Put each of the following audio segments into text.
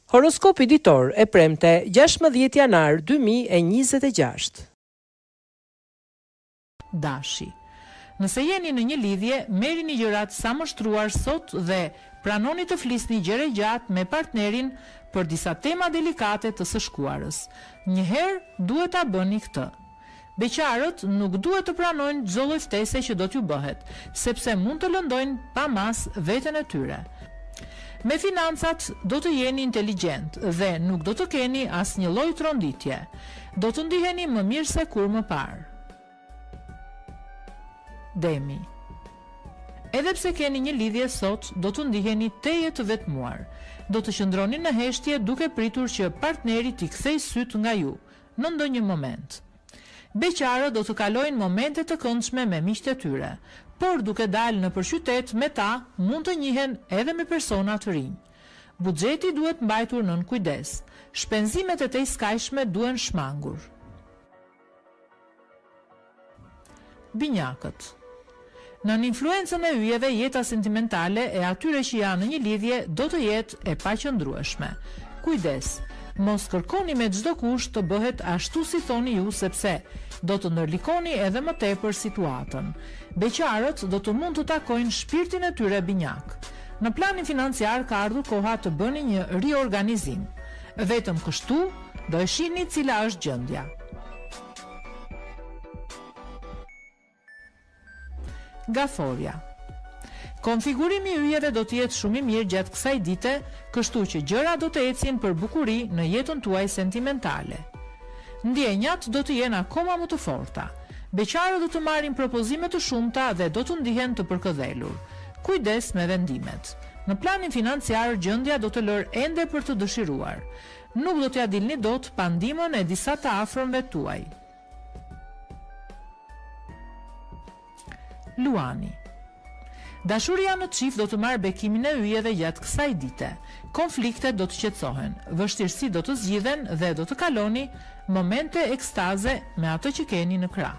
Horoskopi ditor e premte 16 janar 2026. Dashi. Nëse jeni në një lidhje, merrini gjërat sa më shtruar sot dhe pranoni të flisni gjëre gjatë me partnerin për disa tema delikate të së shkuarës. Njëherë duhet ta bëni këtë. Beqarët nuk duhet të pranojnë çdo lloj ftese që do t'ju bëhet, sepse mund të lëndojnë pa mas veten e tyre. Me financat do të jeni inteligjent dhe nuk do të keni asnjë lloj tronditje. Do të ndiheni më mirë se kur më parë. Demi. Edhe pse keni një lidhje sot, do të ndiheni teje të vetmuar. Do të qëndroni në heshtje duke pritur që partneri t'i kthejë syt nga ju në ndonjë moment. Beqarët do të kalojnë momente të këndshme me miqtë e tyre, por duke dalë nëpër qytet me ta, mund të njihen edhe me persona të rinj. Buxheti duhet mbajtur nën kujdes. Shpenzimet e tejskajshme duhen shmangur. Binjakët. Nën influencën e yjeve, jeta sentimentale e atyre që janë në një lidhje do të jetë e paqëndrueshme. Kujdes, mos kërkoni me çdo kusht të bëhet ashtu si thoni ju, sepse do të ndërlikoni edhe më tepër situatën. Beqarët do të mund të takojnë shpirtin e tyre binjak. Në planin financiar ka ardhur koha të bëni një riorganizim. Vetëm kështu do e shihni cila është gjendja. Gaforja. Konfigurimi i yjeve do të jetë shumë i mirë gjatë kësaj dite, kështu që gjëra do të ecin për bukuri në jetën tuaj sentimentale. Ndjenjat do të jenë akoma më të forta. Beqarët do të marrin propozime të shumta dhe do të ndihen të përkëdhelur. Kujdes me vendimet. Në planin financiar, gjendja do të lërë ende për të dëshiruar. Nuk do t'ja dilni dot pa ndihmën e disa të afërmve tuaj. Luani. Dashuria në çift do të marrë bekimin e yjeve gjatë kësaj dite. Konfliktet do të qetësohen, vështirësi do të zgjidhen dhe do të kaloni momente ekstaze me atë që keni në krah.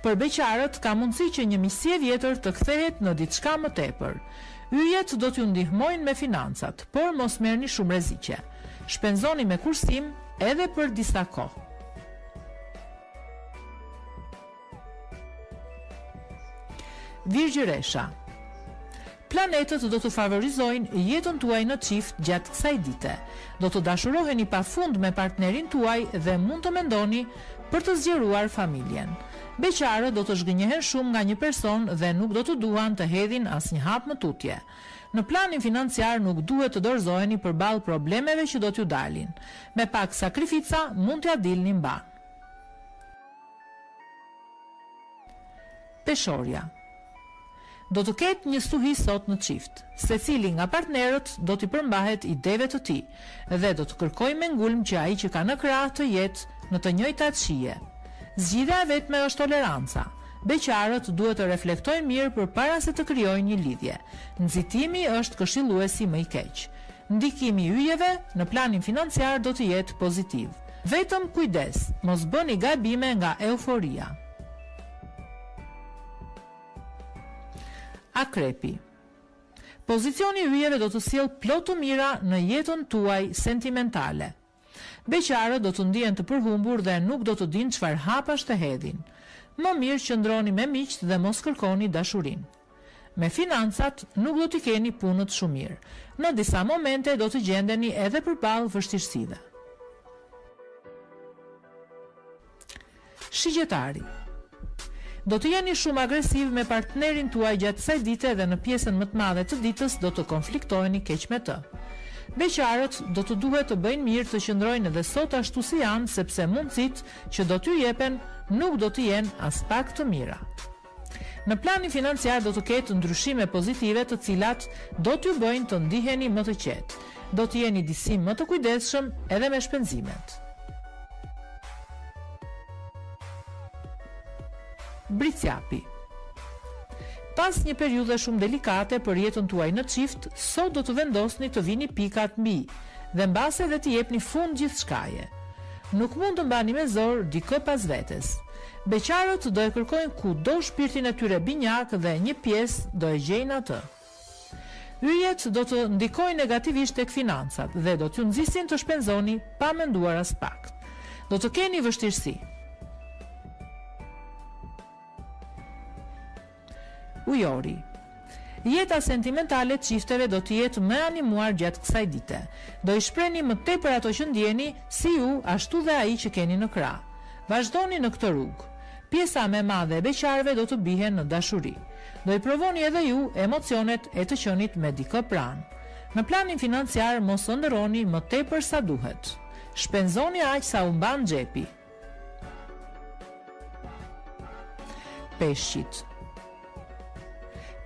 Për beqarët ka mundësi që një miqësi e vjetër të kthehet në diçka më tepër. Yjet do t'ju ndihmojnë me financat, por mos merrni shumë rreziqe. Shpenzoni me kursim edhe për disa kohë. Virgjëresha. Planetët do të favorizojnë jetën tuaj në çift gjatë kësaj dite. Do të dashuroheni pafund me partnerin tuaj dhe mund të mendoni për të zgjeruar familjen. Beqarët do të zhgënjehen shumë nga një person dhe nuk do të duan të hedhin asnjë hap më tutje. Në planin financiar nuk duhet të dorëzoheni përballë problemeve që do t'ju dalin. Me pak sakrifica mund t'ja dilni mban. Peshorja. Do të ketë një stuhi sot në çift. Secili nga partnerët do t'i përmbahet ideve të tij dhe do të kërkojë me ngulm që ai që ka në krah të jetë në të njëjtat shije. Zgjidhja e vetme është toleranca. Beqarët duhet të reflektojnë mirë përpara se të krijojnë një lidhje. Nxitimi është këshilluesi më i keq. Ndikimi i yjeve në planin financiar do të jetë pozitiv. Vetëm kujdes, mos bëni gabime nga euforia. Akrepi. Pozicioni i yjeve do të sjellë plot të mira në jetën tuaj sentimentale. Beqarët do të ndihen të përhumbur dhe nuk do të dinë çfarë hapash të hedhin. Më mirë qëndroni me miqt dhe mos kërkoni dashurinë. Me financat nuk do t'i keni punët shumë mirë. Në disa momente do të gjendeni edhe përballë vështirësive. Shigjetari. Do të jeni shumë agresiv me partnerin tuaj gjatë kësaj dite dhe në pjesën më të madhe të ditës do të konfliktoheni keq me të. Beqarët do të duhet të bëjnë mirë të qëndrojnë edhe sot ashtu si janë, sepse mundësit që do t'ju jepen nuk do të jenë as pak të mira. Në planin financiar do të ketë ndryshime pozitive të cilat do t'ju bëjnë të ndiheni më të qetë. Do të jeni disi më të kujdesshëm edhe me shpenzimet. Bricjapi. Pas një periudhe shumë delikate për jetën tuaj në çift, sot do të vendosni të vini pikat mbi dhe mbase dhe të jepni fund gjithçkaje. Nuk mund të mbani me zor dikë pas vetes. Beqarët do e kërkojnë kudo shpirtin e tyre binjak dhe një pjesë do e gjejnë atë. Yjet do të ndikojnë negativisht tek financat dhe do t'ju nxisin të shpenzoni pa menduar as pak. Do të keni vështirësi. Ujori. Jeta sentimentale e çifteve do të jetë më animuar gjatë kësaj dite. Do i shprehni më tepër ato që ndjeni, si ju, ashtu dhe ai që keni në krah. Vazhdoni në këtë rrugë. Pjesa më e madhe e beqarëve do të bien në dashuri. Do i provoni edhe ju emocionet e të qenit me dikë pranë. Në planin financiar mos ëndërroni më tepër sa duhet. Shpenzoni aq sa u mban xhepi. Peshqit.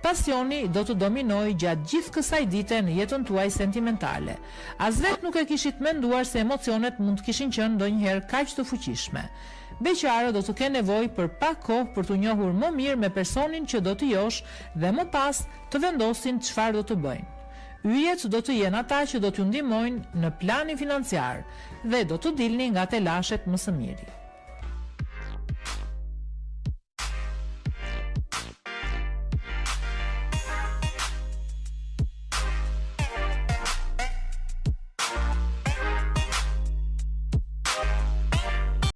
Pasioni do të dominojë gjatë gjithë kësaj dite në jetën tuaj sentimentale. As vetë nuk e kishit menduar se emocionet mund të kishin qenë ndonjëherë kaq të fuqishme. Beqarët do të kenë nevojë për pak kohë për t'u njohur më mirë me personin që do të josh dhe më pas të vendosin çfarë do të bëjnë. Yjet do të jenë ata që do t'ju ndihmojnë në planin financiar dhe do të dilni nga telashet më së miri.